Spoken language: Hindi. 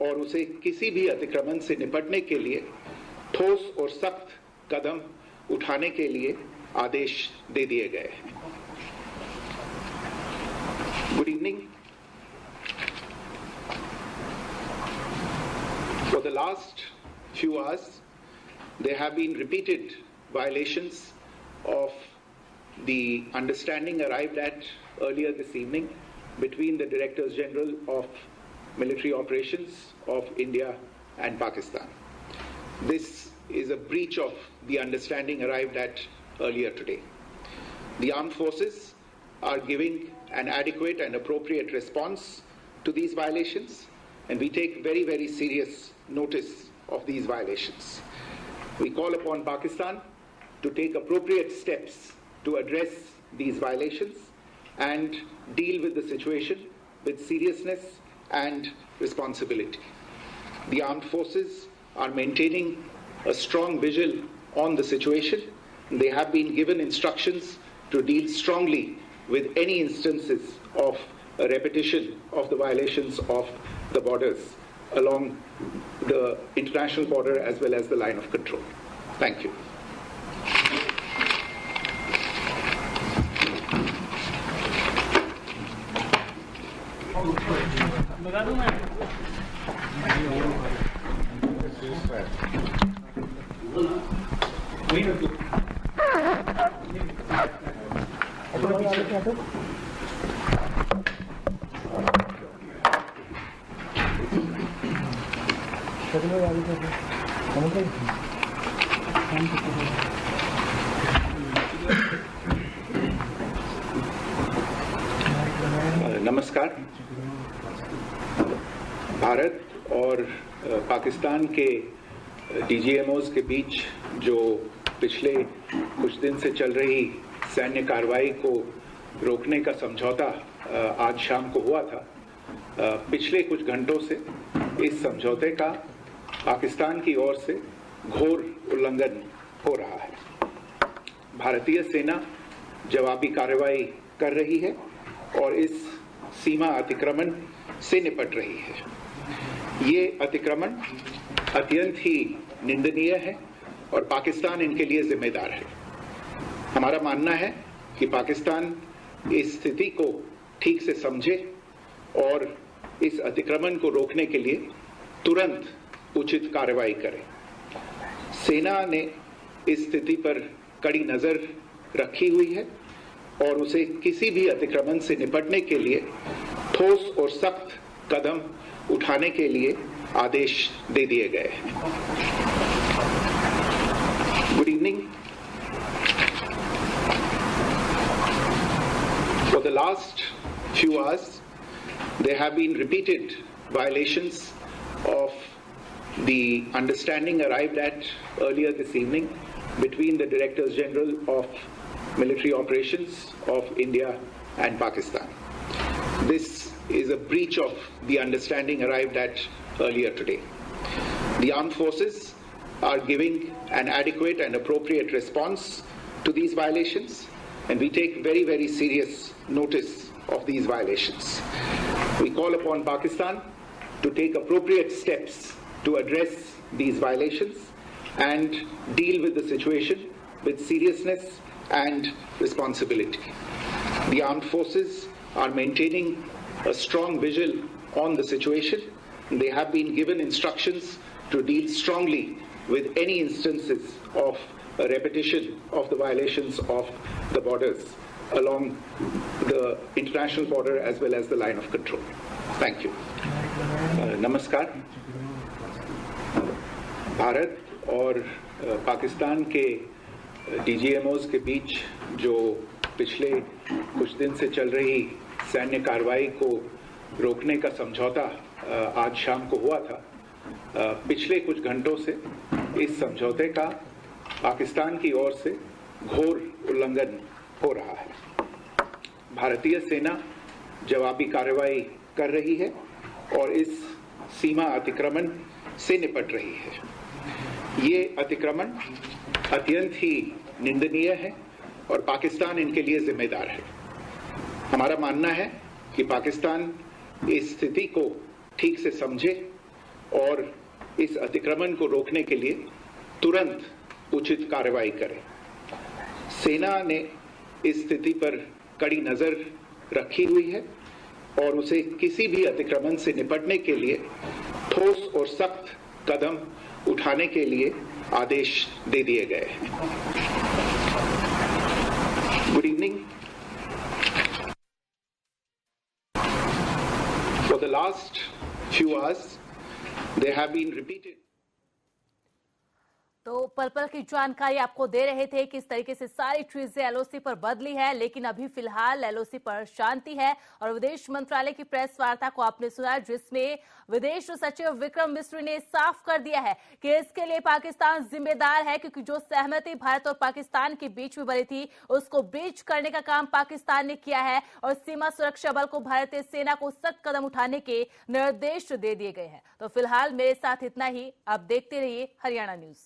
और उसे किसी भी अतिक्रमण से निपटने के लिए ठोस और सख्त कदम उठाने के लिए आदेश दे दिए गए हैं। Good evening. For the last few hours, there have been repeated violations of the understanding arrived at earlier this evening between the Directors General of Military Operations of India and Pakistan. This is a breach of the understanding arrived at earlier today. The armed forces are giving an adequate and appropriate response to these violations, and we take very, very serious notice of these violations. We call upon Pakistan to take appropriate steps to address these violations and deal with the situation with seriousness and responsibility. The armed forces are maintaining a strong vigil on the situation. They have been given instructions to deal strongly with any instances of a repetition of the violations of the borders along the international border as well as the line of control. Thank you. नमस्कार। भारत और पाकिस्तान के डीजीएमओज के बीच जो पिछले कुछ दिन से चल रही सैन्य कार्रवाई को रोकने का समझौता आज शाम को हुआ था, पिछले कुछ घंटों से इस समझौते का पाकिस्तान की ओर से घोर उल्लंघन हो रहा है। भारतीय सेना जवाबी कार्रवाई कर रही है और इस सीमा अतिक्रमण से निपट रही है। ये अतिक्रमण अत्यंत ही निंदनीय है और पाकिस्तान इनके लिए जिम्मेदार है। हमारा मानना है कि पाकिस्तान इस स्थिति को ठीक से समझे और इस अतिक्रमण को रोकने के लिए तुरंत उचित कार्रवाई करे। सेना ने इस स्थिति पर कड़ी नजर रखी हुई है और उसे किसी भी अतिक्रमण से निपटने के लिए ठोस और सख्त कदम उठाने के लिए आदेश दे दिए गए हैं। Good evening. For the last few hours, there have been repeated violations of the understanding arrived at earlier this evening between the Directors General of Military Operations of India and Pakistan. This is a breach of the understanding arrived at earlier today. The armed forces are giving an adequate and appropriate response to these violations, and we take very, very serious notice of these violations. We call upon Pakistan to take appropriate steps to address these violations and deal with the situation with seriousness and responsibility. The armed forces are maintaining a strong vigil on the situation. They have been given instructions to deal strongly with any instances of a repetition of the violations of the borders along the international border as well as the line of control. Thank you. नमस्कार। भारत और पाकिस्तान के डीजीएमओज के बीच जो पिछले कुछ दिन से चल रही सैन्य कार्रवाई को रोकने का समझौता आज शाम को हुआ था, पिछले कुछ घंटों से इस समझौते का पाकिस्तान की ओर से घोर उल्लंघन हो रहा है। भारतीय सेना जवाबी कार्रवाई कर रही है और इस सीमा अतिक्रमण से निपट रही है। ये अतिक्रमण अत्यंत ही निंदनीय है और पाकिस्तान इनके लिए जिम्मेदार है। हमारा मानना है कि पाकिस्तान इस स्थिति को ठीक से समझे और इस अतिक्रमण को रोकने के लिए तुरंत उचित कार्रवाई करें। सेना ने इस स्थिति पर कड़ी नजर रखी हुई है और उसे किसी भी अतिक्रमण से निपटने के लिए ठोस और सख्त कदम उठाने के लिए आदेश दे दिए गए हैं। Good evening. For the last few hours, there have been repeated. तो पल पल की जानकारी आपको दे रहे थे किस तरीके से सारी चीजें एलओसी पर बदली है, लेकिन अभी फिलहाल एलओसी पर शांति है। और विदेश मंत्रालय की प्रेस वार्ता को आपने सुना, जिसमें विदेश सचिव विक्रम मिस्री ने साफ कर दिया है कि इसके लिए पाकिस्तान जिम्मेदार है, क्योंकि जो सहमति भारत और पाकिस्तान के बीच में बनी थी उसको ब्रीच करने का काम पाकिस्तान ने किया है और सीमा सुरक्षा बल को भारतीय सेना को सख्त कदम उठाने के निर्देश दे दिए गए हैं। तो फिलहाल मेरे साथ इतना ही। आप देखते रहिए हरियाणा न्यूज।